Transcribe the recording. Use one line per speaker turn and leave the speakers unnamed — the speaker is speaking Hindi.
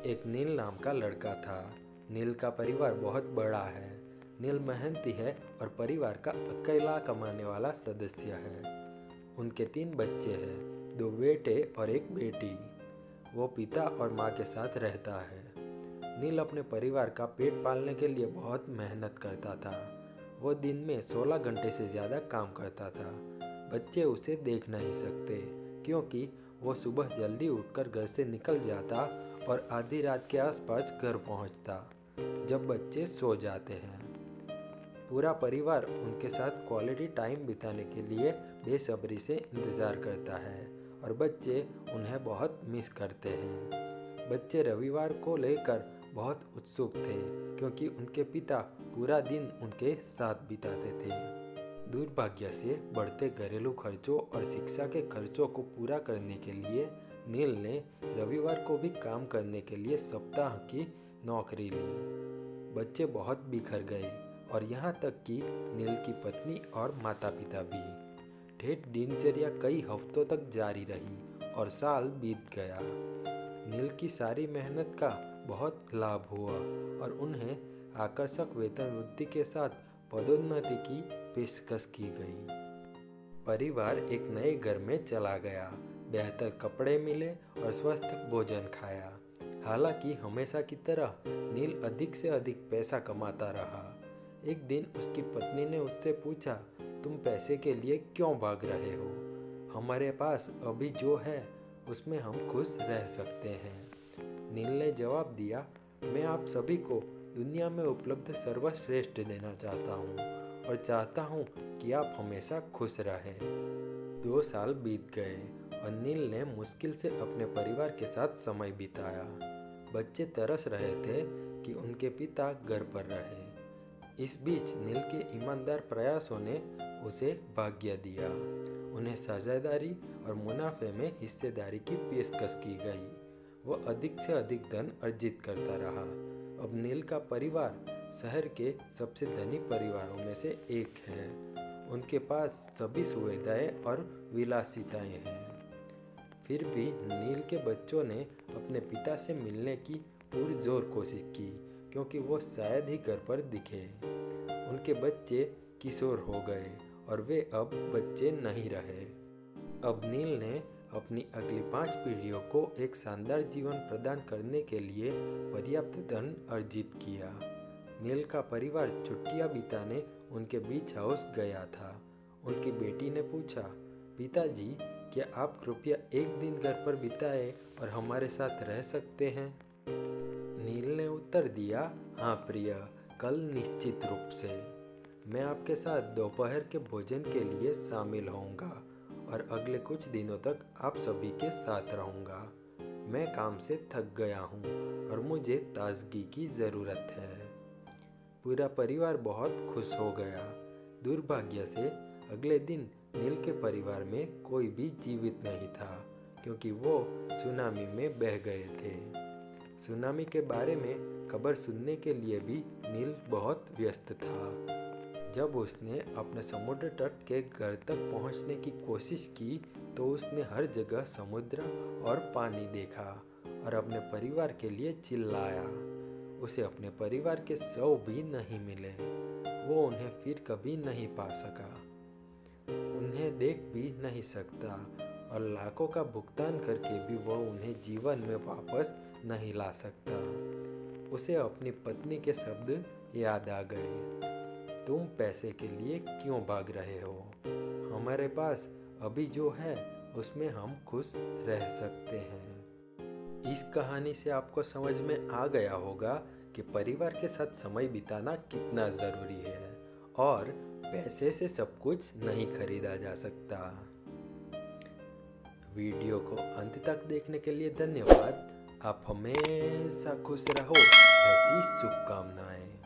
एक नील नाम का लड़का था। नील का परिवार बहुत बड़ा है। नील मेहनती है और परिवार का अकेला कमाने वाला सदस्य है। उनके 3 बच्चे हैं, 2 बेटे और 1 बेटी। वो पिता और माँ के साथ रहता है। नील अपने परिवार का पेट पालने के लिए बहुत मेहनत करता था। वो दिन में 16 घंटे से ज़्यादा काम करता था। बच्चे उसे देख नहीं सकते क्योंकि वो सुबह जल्दी उठकर घर से निकल जाता और आधी रात के आसपास घर पहुंचता जब बच्चे सो जाते हैं। पूरा परिवार उनके साथ क्वालिटी टाइम बिताने के लिए बेसब्री से इंतज़ार करता है और बच्चे उन्हें बहुत मिस करते हैं। बच्चे रविवार को लेकर बहुत उत्सुक थे क्योंकि उनके पिता पूरा दिन उनके साथ बिताते थे। दुर्भाग्य से बढ़ते घरेलू खर्चों और शिक्षा के खर्चों को पूरा करने के लिए नील ने रविवार को भी काम करने के लिए सप्ताह की नौकरी ली। बच्चे बहुत बिखर गए और यहाँ तक कि नील की पत्नी और माता पिता भी। ठेठ दिनचर्या कई हफ्तों तक जारी रही और साल बीत गया। नील की सारी मेहनत का बहुत लाभ हुआ और उन्हें आकर्षक वेतन वृद्धि के साथ पदोन्नति की पेशकश की गई। परिवार एक नए घर में चला गया, बेहतर कपड़े मिले और स्वस्थ भोजन खाया। हालांकि हमेशा की तरह नील अधिक से अधिक पैसा कमाता रहा। एक दिन उसकी पत्नी ने उससे पूछा, तुम पैसे के लिए क्यों भाग रहे हो? हमारे पास अभी जो है उसमें हम खुश रह सकते हैं। नील ने जवाब दिया, मैं आप सभी को दुनिया में उपलब्ध सर्वश्रेष्ठ देना चाहता हूँ और चाहता हूँ कि आप हमेशा खुश रहें। 2 साल बीत गए और नील ने मुश्किल से अपने परिवार के साथ समय बिताया। बच्चे तरस रहे थे कि उनके पिता घर पर रहे। इस बीच नील के ईमानदार प्रयासों ने उसे भाग्य दिया। उन्हें साझेदारी और मुनाफे में हिस्सेदारी की पेशकश की गई। वह अधिक से अधिक धन अर्जित करता रहा। अब नील का परिवार शहर के सबसे धनी परिवारों में से एक है। उनके पास सभी सुविधाएं और विलासिताएं हैं। फिर भी नील के बच्चों ने अपने पिता से मिलने की पुरजोर कोशिश की क्योंकि वो शायद ही घर पर दिखे। उनके बच्चे किशोर हो गए और वे अब बच्चे नहीं रहे। अब नील ने अपनी अगली 5 पीढ़ियों को एक शानदार जीवन प्रदान करने के लिए पर्याप्त धन अर्जित किया। नील का परिवार छुट्टियां बिताने उनके बीच हाउस गया था। उनकी बेटी ने पूछा, पिताजी, क्या आप कृपया एक दिन घर पर बिताएं और हमारे साथ रह सकते हैं? नील ने उत्तर दिया, हाँ प्रिय, कल निश्चित रूप से। मैं आपके साथ दोपहर के भोजन के लिए शामिल होऊंगा और अगले कुछ दिनों तक आप सभी के साथ रहूंगा। मैं काम से थक गया हूँ और मुझे ताजगी की ज़रूरत है। पूरा परिवार बहुत खुश हो गया। दुर्भाग्य से अगले दिन नील के परिवार में कोई भी जीवित नहीं था क्योंकि वो सुनामी में बह गए थे। सुनामी के बारे में खबर सुनने के लिए भी नील बहुत व्यस्त था। जब उसने अपने समुद्र तट के घर तक पहुंचने की कोशिश की तो उसने हर जगह समुद्र और पानी देखा और अपने परिवार के लिए चिल्लाया। उसे अपने परिवार के शव भी नहीं मिले। वो उन्हें फिर कभी नहीं पा सका, उन्हें देख भी नहीं सकता और लाखों का भुगतान करके भी वह उन्हें जीवन में वापस नहीं ला सकता। उसे अपनी पत्नी के शब्द याद आ गए, तुम पैसे के लिए क्यों भाग रहे हो? हमारे पास अभी जो है उसमें हम खुश रह सकते हैं। इस कहानी से आपको समझ में आ गया होगा कि परिवार के साथ समय बिताना कितना ज़रूरी है और पैसे से सब कुछ नहीं खरीदा जा सकता। वीडियो को अंत तक देखने के लिए धन्यवाद। आप हमेशा खुश रहो, ऐसी शुभकामनाएं।